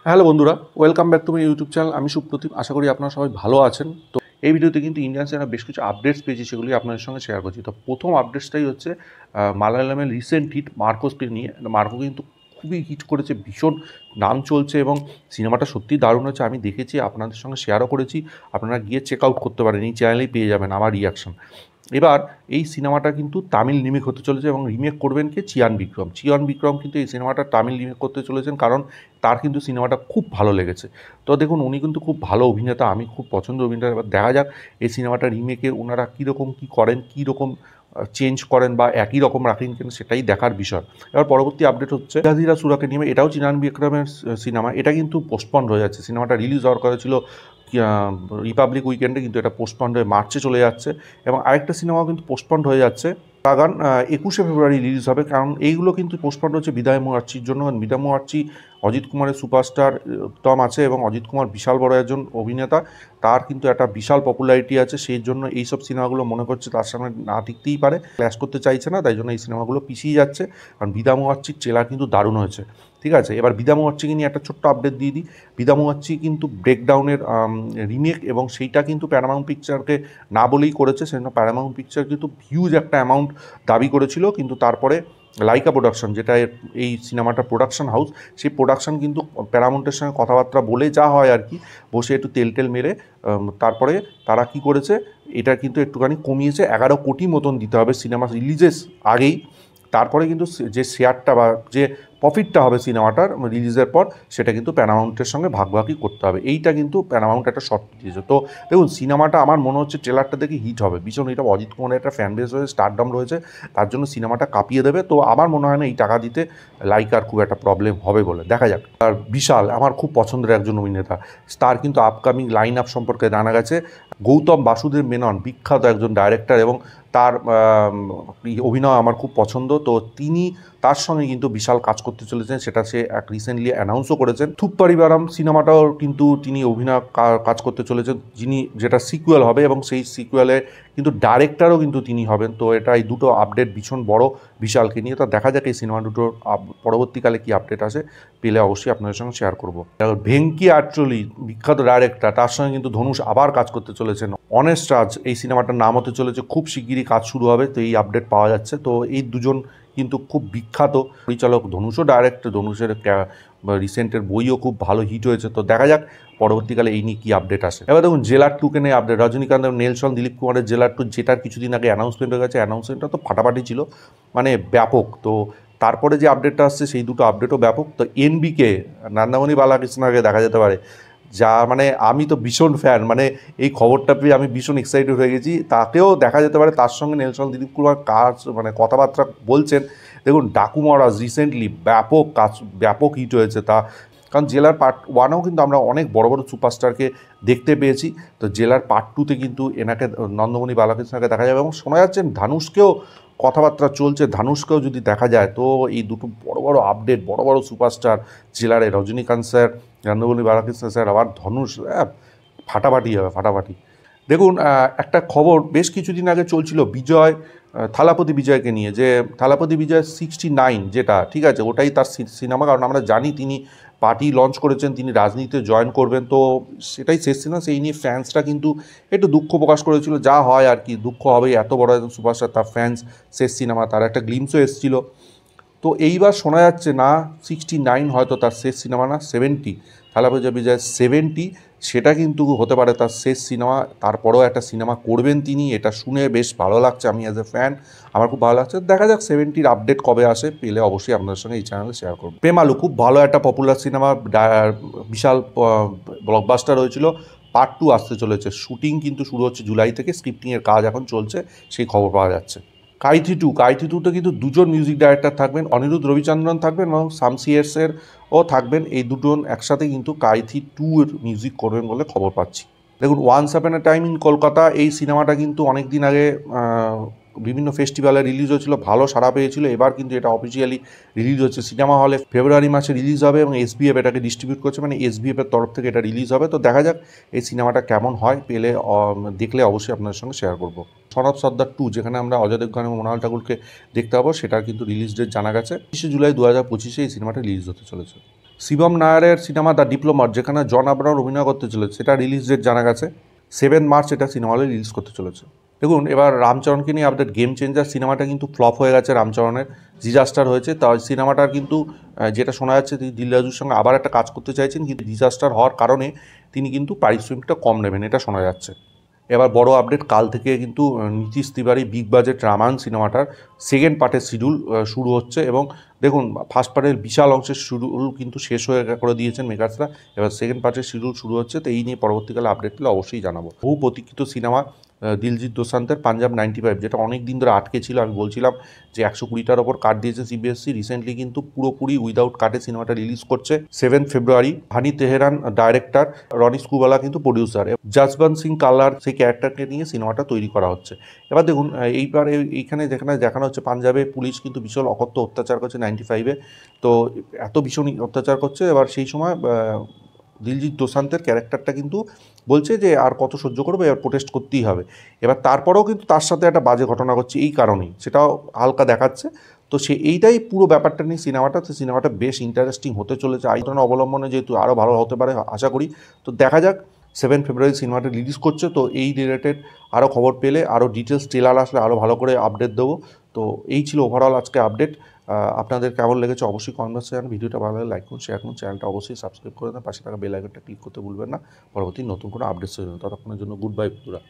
Hello বন্ধুরা, welcome back to my YouTube channel. আমি সুপ্রতিম। আশা করি আপনারা সবাই ভালো আছেন। তো এই ভিডিওতে কিন্তু ইন্ডিয়ান সিনেমার বেশ কিছু আপডেটস পেয়েছি, সেগুলি আপনাদের সঙ্গে শেয়ার করছি। তো প্রথম আপডেটসটাই হচ্ছে মালায়ালামের রিসেন্ট হিট মার্কোসকে নিয়ে। মার্কো কিন্তু খুবই হিট করেছে, ভীষণ নাম চলছে এবং সিনেমাটা সত্যিই দারুণ হচ্ছে। আমি দেখেছি, আপনাদের সঙ্গে শেয়ারও করেছি। আপনারা গিয়ে চেক আউট করতে পারেন, এই চ্যানেলেই পেয়ে যাবেন আমার রিয়াকশন। এবার এই সিনেমাটা কিন্তু তামিল রিমেক হতে চলেছে এবং রিমেক করবেন কে? চিয়ান বিক্রম। চিয়ান বিক্রম কিন্তু এই সিনেমাটা তামিল রিমেক করতে চলেছেন, কারণ তার কিন্তু সিনেমাটা খুব ভালো লেগেছে। তো দেখুন, উনি কিন্তু খুব ভালো অভিনেতা, আমি খুব পছন্দের অভিনেতা। এবার দেখা যাক এই সিনেমাটা রিমেকে ওনারা কীরকম কী করেন, কীরকম চেঞ্জ করেন বা একই রকম রাখেন কিনা, সেটাই দেখার বিষয়। এবার পরবর্তী আপডেট হচ্ছে ধীরা সুরাকে নিয়ে। এটাও চিয়ান বিক্রমের সিনেমা। এটা কিন্তু পোস্টপন্ড হয়ে যাচ্ছে। সিনেমাটা রিলিজ হওয়ার কথা ছিল রিপাবলিক উইকেন্ডে, কিন্তু এটা পোস্টপন্ড হয়ে মার্চে চলে যাচ্ছে। এবং আরেকটা সিনেমাও কিন্তু পোস্টপন্ড হয়ে যাচ্ছে, বাগান 21শে ফেব্রুয়ারি রিলিজ হবে। কারণ এইগুলো কিন্তু পোস্টপন্ড হচ্ছে বিদায় মুখার্জির জন্য। কারণ বিদায় মুখার্জি অজিত কুমারের সুপারস্টার টম আছে এবং অজিত কুমার বিশাল বড় একজন অভিনেতা, তার কিন্তু একটা বিশাল পপুলারিটি আছে। সেই জন্য এইসব সিনেমাগুলো মনে করছে তার সামনে না টিকতেই পারে, ক্ল্যাশ করতে চাইছে না, তাই জন্য এই সিনেমাগুলো পিছিয়ে যাচ্ছে। কারণ বিদা মুখার্জির ট্রেলার কিন্তু দারুণ হয়েছে। ঠিক আছে, এবার বিদা মুখার্জিকে নিয়ে একটা ছোট্ট আপডেট দিয়ে দিই। বিদা মুখার্জি কিন্তু ব্রেকডাউনের রিমেক, এবং সেইটা কিন্তু প্যারামাউন্ট পিকচারকে না বলেই করেছে। সেজন্য প্যারামাউন্ট পিকচার কিন্তু হিউজ একটা অ্যামাউন্ট দাবি করেছিল, কিন্তু তারপরে লাইকা প্রোডাকশন, যেটা এই সিনেমাটার প্রোডাকশন হাউস, সেই প্রোডাকশন কিন্তু প্যারামাউন্টের সঙ্গে কথাবার্তা বলে, যা হয় আর কি, বসে একটু তেল মেরে তারপরে তারা কি করেছে, এটা কিন্তু একটুখানি কমিয়েছে। 11 কোটি মতন দিতে হবে সিনেমা রিলিজের আগেই। তারপরে কিন্তু যে শেয়ারটা বা যে প্রফিটটা হবে সিনেমাটার রিলিজের পর, সেটা কিন্তু প্যারামাউন্টের সঙ্গে ভাগাভাগি করতে হবে। এইটা কিন্তু প্যারামাউন্ট একটা শর্ত দিয়েছে। তো দেখুন, সিনেমাটা আমার মনে হচ্ছে ট্রেলারটা দেখে হিট হবে, ভীষণ হিট হবে। অজিত কুমারের একটা ফ্যান বেস রয়েছে, স্টারডম রয়েছে, তার জন্য সিনেমাটা কাঁপিয়ে দেবে। তো আমার মনে হয় না এই টাকা দিতে লাইকার খুব একটা প্রবলেম হবে বলে, দেখা যাক। আর বিশাল আমার খুব পছন্দের একজন অভিনেতা, তার কিন্তু আপকামিং লাইন আপ সম্পর্কে জানা গেছে। গৌতম বাসুদেব মেনন বিখ্যাত একজন ডাইরেক্টর, এবং তার অভিনয় আমার খুব পছন্দ। তো তিনি তার সঙ্গে কিন্তু বিশাল কাজ করতে চলেছেন, সেটা সে এক রিসেন্টলি অ্যানাউন্সও করেছেন। থুপ্পারিবারাম সিনেমাটাও কিন্তু তিনি অভিনয় কাজ করতে চলেছেন, যেটা সিকুয়েল হবে, এবং সেই সিকুয়েলে কিন্তু ডাইরেক্টরও কিন্তু তিনি হবেন। তো এটা এই দুটো আপডেট ভীষণ বড় বিশালকে নিয়ে। তো দেখা যাক এই সিনেমা দুটোর পরবর্তীকালে কি আপডেট আসে, পেলে অবশ্যই আপনাদের সঙ্গে শেয়ার করবো। ভেঙ্কি আট্রলি বিখ্যাত ডাইরেক্টর, তার সঙ্গে কিন্তু ধনুষ আবার কাজ করতে চলেছেন। অনেস্ট রাজ এই সিনেমাটার নাম হতে চলেছে, খুব শিগগিরই কাজ শুরু হবে। তো এই আপডেট পাওয়া যাচ্ছে। তো এই দুজন কিন্তু খুব বিখ্যাত পরিচালক। ধনুষও ডাইরেক্টর, ধনুষের রিসেন্টের বইও খুব ভালো হিট হয়েছে। তো দেখা যাক পরবর্তীকালে এই নিয়ে কী আপডেট আসে। এবার দেখুন, জেলার 2কে নিয়ে আপডেট। রজনীকান্ত, নেলসন, দিলীপ কুমারের জেলার 2, যেটার কিছুদিন আগে অ্যানাউন্সমেন্ট হয়ে গেছে। অ্যানাউন্সমেন্টটা তো ফাটাফাটি ছিল, মানে ব্যাপক। তো তারপরে যে আপডেটটা আসছে, সেই দুটো আপডেটও ব্যাপক। তো এনবিকে, নন্দামণি বালাকৃষ্ণকে দেখা যেতে পারে, যা মানে আমি তো ভীষণ ফ্যান, মানে এই খবরটা পেয়ে আমি ভীষণ এক্সাইটেড হয়ে গেছি। তাকেও দেখা যেতে পারে। তার সঙ্গে নেলসন, দিলীপ কুমার কাজ মানে কথাবার্তা বলছেন। দেখুন, ডাকু মহারাজ রিসেন্টলি ব্যাপক হিট হয়েছে। কারণ জেলার পার্ট 1-এও কিন্তু আমরা অনেক বড় বড় সুপারস্টারকে দেখতে পেয়েছি। তো জেলার পার্ট 2-তে কিন্তু এনাকে, নন্দমণি বালাকৃষ্ণকে দেখা যাবে, এবং শোনা যাচ্ছে ধানুষকেও কথাবার্তা চলছে। ধানুষকেও যদি দেখা যায়, তো এই দুটো বড় বড় আপডেট, বড় বড় সুপারস্টার জেলারে, রজনীকান্ত স্যার, নন্দমণি বালাকৃষ্ণ স্যার, আবার ধনুষ, ফাটাফাটি হবে, ফাটাফাটি। দেখুন, একটা খবর বেশ কিছুদিন আগে চলছিল বিজয়, থালাপতি বিজয়কে নিয়ে, যে থালাপতি বিজয় 69, যেটা ঠিক আছে, ওটাই তার সিনেমা। কারণ আমরা জানি তিনি পার্টি লঞ্চ করেছেন, তিনি রাজনীতিতে জয়েন করবেন। তো সেটাই শেষ সিনেমা, সেই নিয়ে ফ্যান্সরা কিন্তু একটু দুঃখ প্রকাশ করেছিল। যা হয় আর কি, দুঃখ হবেই, এত বড় একজন সুপারস্টার, তার ফ্যান্স, শেষ সিনেমা, তার একটা গ্লিমসও এসেছিল। তো এইবার শোনা যাচ্ছে না 69 হয়তো তার শেষ সিনেমা না, 70, থালাপতি বিজয় 70, সেটা কিন্তু হতে পারে তার শেষ সিনেমা। তারপরেও একটা সিনেমা করবেন তিনি, এটা শুনে বেশ ভালো লাগছে। আমি অ্যাজ এ ফ্যান, আমার খুব ভালো লাগছে। দেখা যাক 70-র আপডেট কবে আসে, পেলে অবশ্যই আপনাদের সঙ্গে এই চ্যানেলে শেয়ার করব। প্রেমালু খুব ভালো একটা পপুলার সিনেমা, বিশাল ব্লকবাস্টার হয়েছিল। পার্ট 2 আসতে চলেছে, শুটিং কিন্তু শুরু হচ্ছে জুলাই থেকে, স্ক্রিপ্টিংয়ের কাজ এখন চলছে, সেই খবর পাওয়া যাচ্ছে। কাইথি টুতে কিন্তু দুজন মিউজিক ডাইরেক্টর থাকবেন, অনিরুদ্ধ রবিচন্দ্রন থাকবেন এবং শামসিয়েরসের ও থাকবেন। এই দুজন একসাথে কিন্তু কাইথি 2-এর মিউজিক করবেন বলে খবর পাচ্ছি। দেখুন, once upon A time in Kolkata, এই সিনেমাটা কিন্তু অনেক দিন আগে বিভিন্ন ফেস্টিভ্যালে রিলিজ হয়েছিল, ভালো সাড়া পেয়েছিল। এবার কিন্তু এটা অফিসিয়ালি রিলিজ হচ্ছে সিনেমা হলে, ফেব্রুয়ারি মাসে রিলিজ হবে, এবং এসবিএফ এটাকে ডিস্ট্রিবিউট করছে, মানে এসবিএফের তরফ থেকে এটা রিলিজ হবে। তো দেখা যাক এই সিনেমাটা কেমন হয়, পেলে দেখলে অবশ্যই আপনাদের সঙ্গে শেয়ার করব। সনদ সর্দার 2, যেখানে আমরা অজয় দেবগন এবং মৃণাল ঠাকুরকে দেখতে পাবো, সেটার কিন্তু রিলিজ ডেট জানা গেছে 20 জুলাই 2025 এই সিনেমাটা রিলিজ হতে চলেছে। শিবম নায়ারের সিনেমা দ্য ডিপ্লোমার, যেখানে জন আব্রাহাম অভিনয় করতে চলেছে, সেটা রিলিজ ডেট জানা গেছে 7 মার্চ এটা সিনেমা হলে রিলিজ করতে চলেছে। দেখুন, এবার রামচরণকে নিয়ে আপডেট। গেম চেঞ্জার সিনেমাটা কিন্তু ফ্লপ হয়ে গেছে রামচরণের, ডিজাস্টার হয়েছে। তাই সিনেমাটার কিন্তু যেটা শোনা যাচ্ছে তিনি দিল রাজুর সঙ্গে আবার একটা কাজ করতে চাইছেন, কিন্তু ডিজাস্টার হওয়ার কারণে তিনি কিন্তু পারিশ্রমিকটা কম নেবেন, এটা শোনা যাচ্ছে। এবার বড় আপডেট, কাল থেকে কিন্তু নীতিশ তিওয়ারি বিগ বাজেট রামায়ণ সিনেমাটার সেকেন্ড পার্টের শিডিউল শুরু হচ্ছে। এবং দেখুন, ফার্স্ট পার্টের বিশাল অংশের শিডিউল কিন্তু শেষ হয়ে করে দিয়েছেন মেকার্সরা, এবার সেকেন্ড পার্টের শিডিউল শুরু হচ্ছে। তো এই নিয়ে পরবর্তীকালে আপডেট পেলে অবশ্যই জানাবো। বহু প্রতীক্ষিত সিনেমা দিলজিৎ দোসান্তের পাঞ্জাব 95, যেটা অনেক দিন ধরে আটকে ছিল। আমি বলছিলাম যে 120টার ওপর কাট দিয়েছে সিবিএসসি, রিসেন্টলি কিন্তু পুরোপুরি উইদাউট কাটে সিনেমাটা রিলিজ করছে 7 ফেব্রুয়ারি। হানি তেহরান ডাইরেক্টর, রনি স্কুবালা কিন্তু প্রডিউসার, জসবন্ত সিং কালার সেই ক্যারেক্টারকে নিয়ে সিনেমাটা তৈরি করা হচ্ছে। এবার দেখুন, এইবারে এইখানে যেখানে দেখানো হচ্ছে পাঞ্জাবে পুলিশ কিন্তু ভীষণ অকথ্য অত্যাচার করছে 95-এ, তো এত ভীষণ অত্যাচার করছে। এবার সেই সময় দিলজিৎ দোসান্তের ক্যারেক্টারটা কিন্তু বলছে যে আর কত সহ্য করবে, এবার প্রোটেস্ট করতেই হবে। এবার তারপরেও কিন্তু তার সাথে একটা বাজে ঘটনা ঘটছে এই কারণেই, সেটাও হালকা দেখাচ্ছে। তো এইটাই পুরো ব্যাপারটা নিয়ে সিনেমাটা, তো সিনেমাটা বেশ ইন্টারেস্টিং হতে চলেছে। এই ধরনের অবলম্বনে যেহেতু আরও ভালো হতে পারে আশা করি। তো দেখা যাক, 7 ফেব্রুয়ারি সিনেমাটা রিলিজ করছে। তো এই রিলেটেড আরও খবর পেলে, আরও ডিটেলস ট্রেলার আসলে আরও ভালো করে আপডেট দেবো। তো এই ছিল ওভারঅল আজকে আপডেট। আপনাদের কেমন লেগেছে অবশ্যই কমেন্ট বক্সে জানান। ভিডিওটা ভালো লাগলে লাইক করুন, শেয়ার করুন, চ্যানেলটা অবশ্যই সাবস্ক্রাইব করে দেন, পাশে থাকা বেল আইকনটা ক্লিক করতে ভুলবেন না পরবর্তী নতুন কোনো আপডেটসের জন্য। ততক্ষণের জন্য গুড বাই বন্ধুরা।